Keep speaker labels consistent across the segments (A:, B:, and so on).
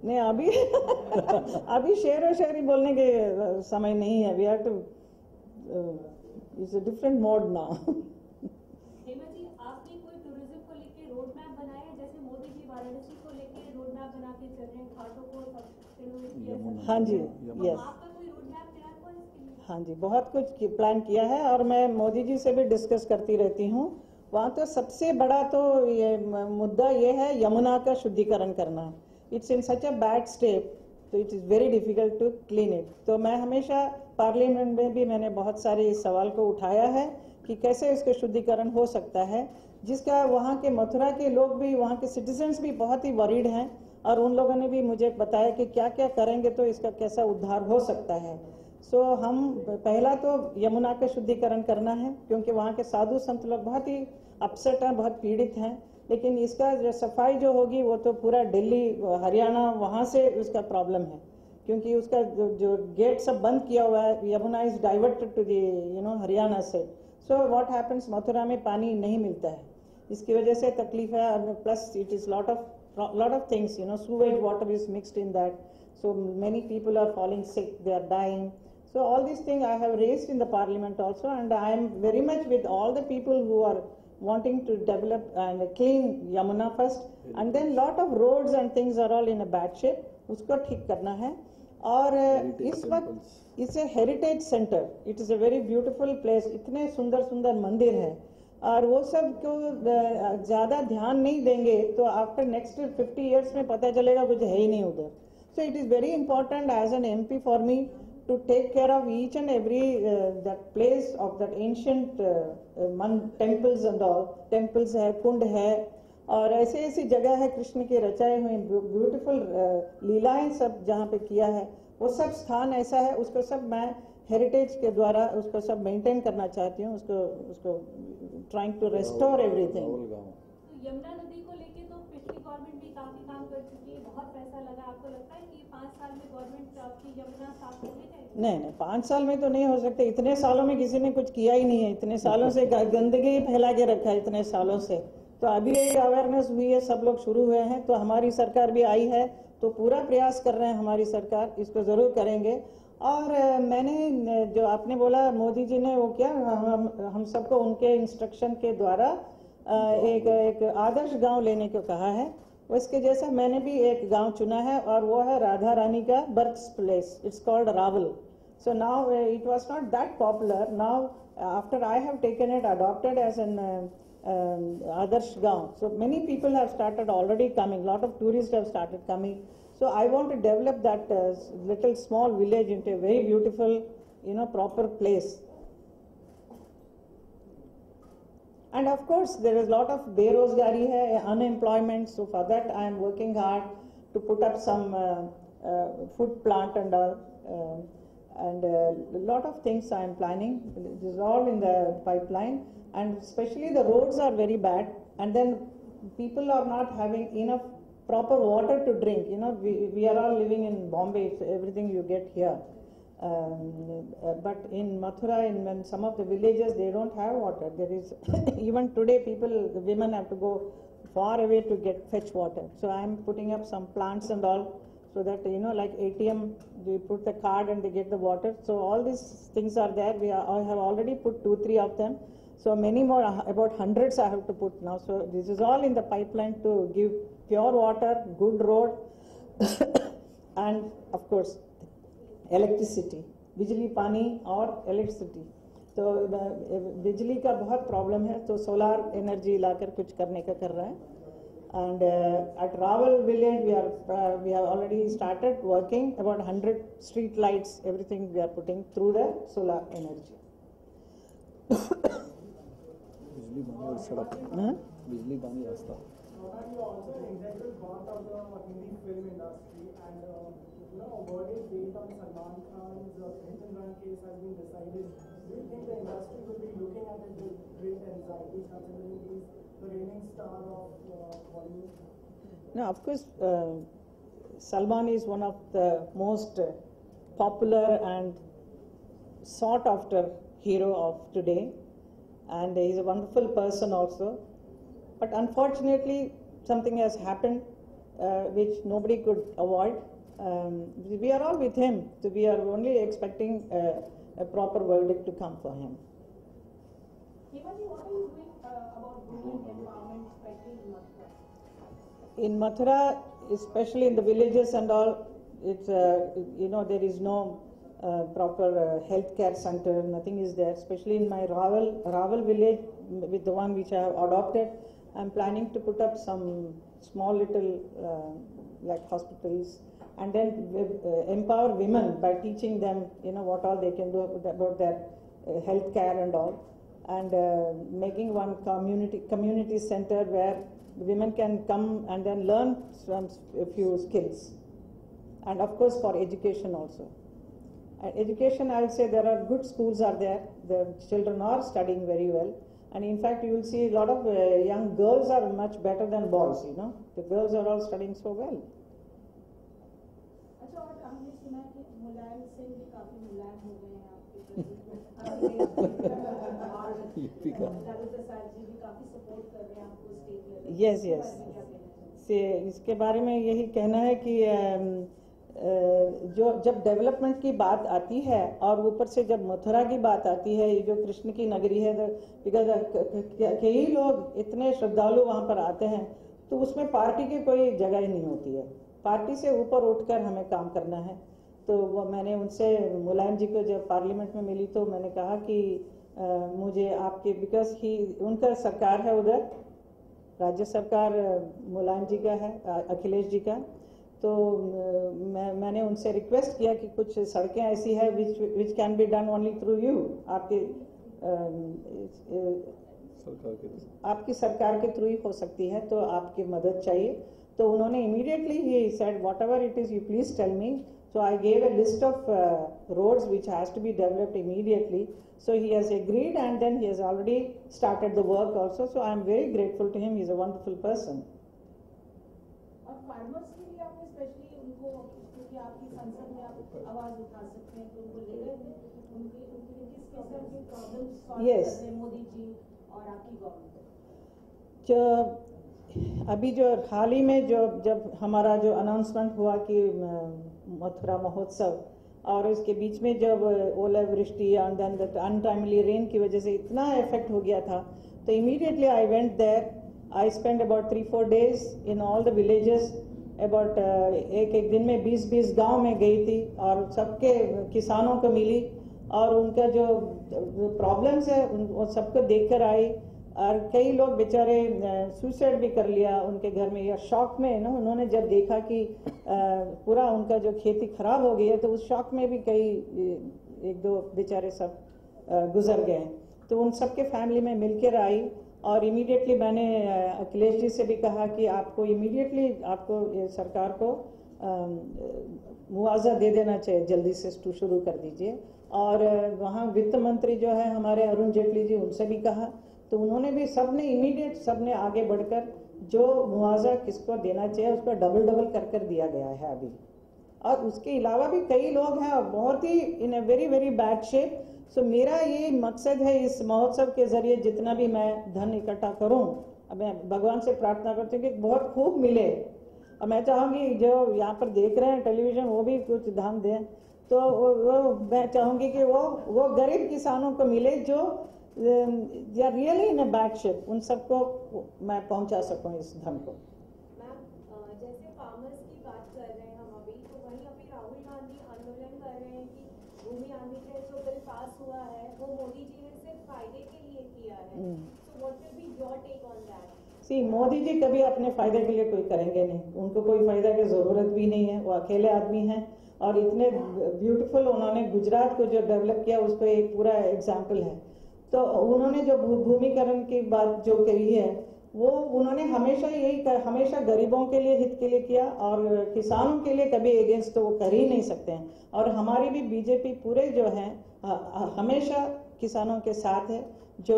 A: नहीं, अभी अभी शेर और शायरी बोलने के समय नहीं है. We have to, it's a different mode now.
B: Hema ji, आपने कोई टूरिज्म को लेके रोड मैप बनाया है? जैसे मोदी जी वाराणसी को लेके रोड मैप बना के चल रहे हैं, घाटों को
A: हाँ जी, यस.
B: आपका कोई रोड मैप तैयार हुआ इसके लिए?
A: हाँ जी, बहुत कुछ प्लान किया है और मैं मोदी जी से भी डिस्कस करती रहती हूँ. वहाँ तो सबसे बड़ा तो ये मुद्दा ये है यमुना का शुद्धिकरण करना. It's in such a bad state, तो it is very difficult to clean it. तो मैं हमेशा पार्लियामेंट में भी मैंने बहुत सारे इस सवाल को उठाया है कि कैसे इसका शुद्धिकरण हो सकता है, जिसका वहाँ के मथुरा के लोग भी, वहाँ के सिटीजन्स भी बहुत ही वरीड हैं और उन लोगों ने भी मुझे बताया कि क्या क्या करेंगे तो इसका कैसा उद्धार हो सकता है. सो हम पहला तो यमुना का शुद्धिकरण करना है, क्योंकि वहाँ के साधु संत लोग बहुत ही अपसेट हैं, बहुत पीड़ित हैं. लेकिन इसका जो सफाई जो होगी वो तो पूरा दिल्ली, हरियाणा, वहाँ से उसका प्रॉब्लम है, क्योंकि उसका जो गेट सब बंद किया हुआ है. Yamuna is diverted to the Haryana से. सो व्हाट हैपन्स, मथुरा में पानी नहीं मिलता है, इसकी वजह से तकलीफ है. Plus it is lot of things, sewage water is mixed in that, so many people are falling sick, they are dying. So all these things I have raised in the parliament also, and I am very much with all the people who are wanting to develop and clean Yamuna first, and then lot of roads and things are all in a bad shape, उसको ठीक करना है. और इस वक्त इसे heritage centre, it is a very beautiful place, इतने सुंदर सुंदर मंदिर है और वो सब को ज़्यादा ध्यान नहीं देंगे तो आफ्टर नेक्स्ट 50 ईयर्स में पता चलेगा कुछ है ही नहीं उधर. So it is very important as an MP for me to take care of each and every that place of that ancient temples and all. Temples है, कुंड है और ऐसे ऐसी जगह है कृष्ण के रचाए हुए ब्यूटीफुल लीलाएं सब जहाँ पे किया है, वो सब स्थान ऐसा है, उसको सब मैं हेरिटेज के द्वारा उसको सब मेंटेन करना चाहती हूँ. उसको trying to restore everything.
B: Yamuna नदी को लेके तो पिछली गवर्नमेंट भी काफी काम कर चुकी है, बहुत पैसा लगा. आपको लगता है कि 5 साल में गवर्नमेंट आपकी यमुना साफ कर लेगी?
A: नहीं, 5 साल में तो नहीं हो सकते. इतने सालों में किसी ने कुछ किया ही नहीं है. इतने सालों से गंदगी फैला के रखा है इतने सालों से. तो अभी एक अवेयरनेस हुई है, सब लोग शुरू हुए हैं, तो हमारी सरकार भी आई है, तो पूरा प्रयास कर रहे हैं हमारी सरकार, इसको ज़रूर करेंगे. और मैंने जो आपने बोला मोदी जी ने वो क्या, हम सबको उनके इंस्ट्रक्शन के द्वारा एक आदर्श गांव लेने को कहा है. उसके जैसा मैंने भी एक गांव चुना है और वो है राधा रानी का birth place. It's called Rawal. So now it was not that popular. Now after I have taken it adopted as an Adarsh Gaon, so many people have started already coming, lot of tourist have started coming. So I want to develop that little small village into a very beautiful, proper place. And of course, there is a lot of berozgari hai, unemployment. So for that, I am working hard to put up some food plant and all. And a lot of things I am planning. This is all in the pipeline. And especially the roads are very bad. And then people are not having enough proper water to drink. We are all living in Bombay, so everything you get here. But in Mathura, in some of the villages, they don't have water. There is even today, the women have to go far away to fetch water. So I am putting up some plants and all, so that like ATM, they put the card and they get the water. So all these things are there. I have already put 2-3 of them. So many more, about hundreds I have to put now. So this is all in the pipeline to give pure water, good road, and of course electricity, बिजली, पानी और electricity. तो बिजली का बहुत problem है, तो solar energy लाकर कुछ करने का कर रहा है. And at Raval village, we have already started working about 100 street lights. Everything we are putting through the solar energy.
C: बिजली पानी और सड़क, बिजली पानी रास्ता.
D: Also an integral part of the Hindi film industry, and a verdict based on Salman Khan's Hit and Run case has been decided. Do you think the industry will be looking at it with great anxiety, considering he's the reigning star of Bollywood?
A: No, of course, Salman is one of the most popular and sought after hero of today, and he is a wonderful person also. But unfortunately, something has happened which nobody could avoid. We are all with him, so we are only expecting a proper verdict to come for him.
B: Hemanji, what are you doing about women empowerment, especially in Mathura?
A: In Mathura, especially in the villages and all, it's there is no proper healthcare center. Nothing is there. Especially in my Raval village, with the one which I have adopted, I'm planning to put up some small little like hospitals, and then empower women by teaching them, what all they can do about their health care and all, and making one community center where women can come and then learn a few skills, and of course for education also. Education, I would say there are good schools are there. The children are studying very well, and in fact you will see a lot of young girls are much better than boys. The girls are all studying so well.
B: अच्छा, और हमने सुना है कि मुलायम सिंह भी काफी मुलायम हो गए हैं आपके प्रति और लालू प्रसाद जी भी काफी सपोर्ट कर रहे हैं आपको स्टेट लेवल।
A: Yes. से इसके बारे में यही कहना है कि जब डेवलपमेंट की बात आती है और ऊपर से जब मथुरा की बात आती है, ये जो कृष्ण की नगरी है, बिकॉज कई लोग इतने श्रद्धालु वहाँ पर आते हैं, तो उसमें पार्टी की कोई जगह ही नहीं होती है। पार्टी से ऊपर उठकर हमें काम करना है। तो वो मैंने उनसे, मुलायम जी को जब पार्लियामेंट में मिली तो मैंने कहा कि मुझे आपके, बिकॉज उनका सरकार है उधर, राज्य सरकार मुलायम जी का है, अखिलेश जी का, तो मैंने उनसे रिक्वेस्ट किया कि कुछ सड़कें ऐसी है which can be done only through you, आपकी सरकार के थ्रू ही हो सकती है, तो आपकी मदद चाहिए। तो उन्होंने इमीडिएटली ही said whatever it is you please tell me. So I gave a list of roads which has to be developed immediately. So he has agreed, and then he has already started the work also. So I am very grateful to him. He is a wonderful person.
B: और farmers के लिए आपने specially उनको, क्योंकि आपकी संसद में आप आवाज उठा सकते हैं, तो उनको ले गए थे, उनके लिए किस किस्म की प्रॉब्लम्स सॉल्व कर रहे हैं मोदी जी और आपकी गवर्नमेंट?
A: अभी जो हाल ही में जब हमारा जो अनाउंसमेंट हुआ कि मथुरा महोत्सव, और उसके बीच में जब ओलावृष्टि and then the untimely rain की वजह से इतना इफेक्ट हो गया था, तो immediately I went there. I spend about 3-4 days in all the villages. About एक दिन में 20-20 गांव में गई थी और सबके किसानों को मिली और उनका जो प्रॉब्लम्स है वो सबको देख कर आई। और कई लोग बेचारे सुसाइड भी कर लिया उनके घर में, या शॉक में उन्होंने जब देखा कि पूरा उनका जो खेती खराब हो गई है, तो उस शॉक में भी कई 1-2 बेचारे सब गुजर गए। तो उन सबके फैमिली में मिलकर आई और इमीडिएटली मैंने अखिलेश जी से भी कहा कि आपको इमीडिएटली आपको सरकार को मुआवजा दे देना चाहिए, जल्दी से शुरू कर दीजिए। और वहाँ वित्त मंत्री जो है हमारे अरुण जेटली जी, उनसे भी कहा, तो उन्होंने भी सबने आगे बढ़कर जो मुआवजा किसको देना चाहिए उसको डबल कर दिया गया है अभी। और उसके अलावा भी कई लोग हैं बहुत ही in a very very bad shape. So मेरा ये मकसद है इस महोत्सव के जरिए जितना भी मैं धन इकट्ठा करूं, अब मैं भगवान से प्रार्थना करती हूँ कि बहुत खूब मिले। और मैं चाहूँगी जो यहाँ पर देख रहे हैं टेलीविजन, वो भी कुछ ध्यान दें। तो वो मैं चाहूँगी कि वो गरीब किसानों को मिले जो they are really in a bad shape, उन सबको मैं पहुंचा सकूं इस धन को।
B: मैम, जैसे फार्मर्स की बात कर रहे हैं हम अभी, तो वहीं अभी राहुल गांधी आंदोलन कर रहे हैं कि भूमि आंदोलन जो बिल पास हुआ है वो मोदी जी ने सिर्फ फायदे के लिए किया है। So what will be your take on that?
A: See, Modi ji कभी अपने फायदे के लिए कोई करेंगे नहीं, उनको कोई फायदा की जरूरत भी नहीं है। वो अकेले आदमी हैं और इतने ब्यूटीफुल उन्होंने गुजरात को जो डेवलप किया उसको एक पूरा एग्जाम्पल है। तो उन्होंने जो भूमिकरण की बात जो कही है वो उन्होंने हमेशा गरीबों के लिए, हित के लिए किया, और किसानों के लिए कभी अगेंस्ट तो वो कर ही नहीं सकते हैं। और हमारी भी बीजेपी पूरे जो हैं हमेशा किसानों के साथ है। जो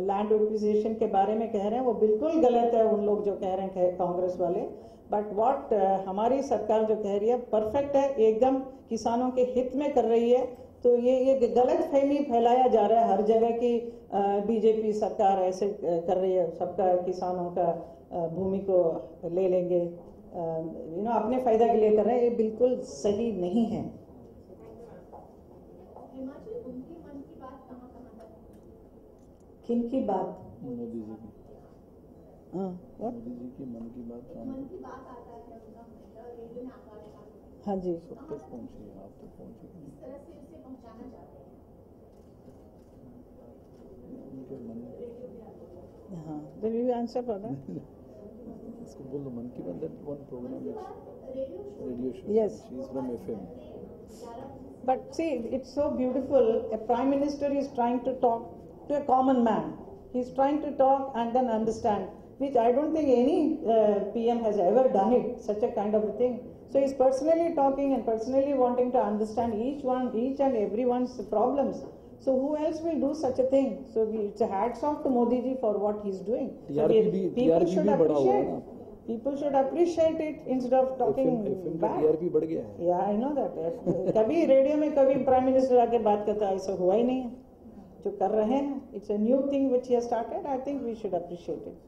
A: लैंड एक्विजिशन के बारे में कह रहे हैं वो बिल्कुल गलत है, उन लोग जो कह रहे हैं कांग्रेस वाले। बट व्हाट हमारी सरकार जो कह रही है परफेक्ट है, एकदम किसानों के हित में कर रही है। तो ये गलत फहमी फैलाया जा रहा है हर जगह की बीजेपी सरकार ऐसे कर रही है, सबका किसानों का भूमि को ले लेंगे, अपने फायदा के लिए कर रहे हैं, ये बिल्कुल सही नहीं है।
B: हिमाचल उनकी मन की बात कहाँ तक?
A: किन की बात?
C: मोदी जी की।
A: हाँ,
C: मोदी जी की मन की बात
B: मन की बात आता है उनका रेडियो में आता है,
A: हाँ जी,
C: सब तक पहुंची है, आप तक पहुंची है।
B: किस तरह से उसे पहुंचाना चाहते हैं?
C: उनके मन
A: हाँ, तो वी आंसर फॉर दैट।
C: इसको बोल दो Mann ki Baat, that one program radio show.
A: Yes.
C: She is from FM.
A: But see, it's so beautiful. A prime minister is trying to talk to a common man. He's trying to talk and then understand, which I don't think any PM has ever done it, such a kind of a thing. So he's personally talking and personally wanting to understand each and everyone's problems. So who else will do such a thing? So it's a hats off to Modi ji for what he's doing. So people should appreciate. People should appreciate it instead of talking bad.
C: TRP बढ़ गया है।
A: Yeah, I know that. कभी radio में कभी prime minister आके बात करता है, ऐसा हुआ ही नहीं है। जो कर रहे हैं, it's a new thing which he has started. I think we should appreciate it.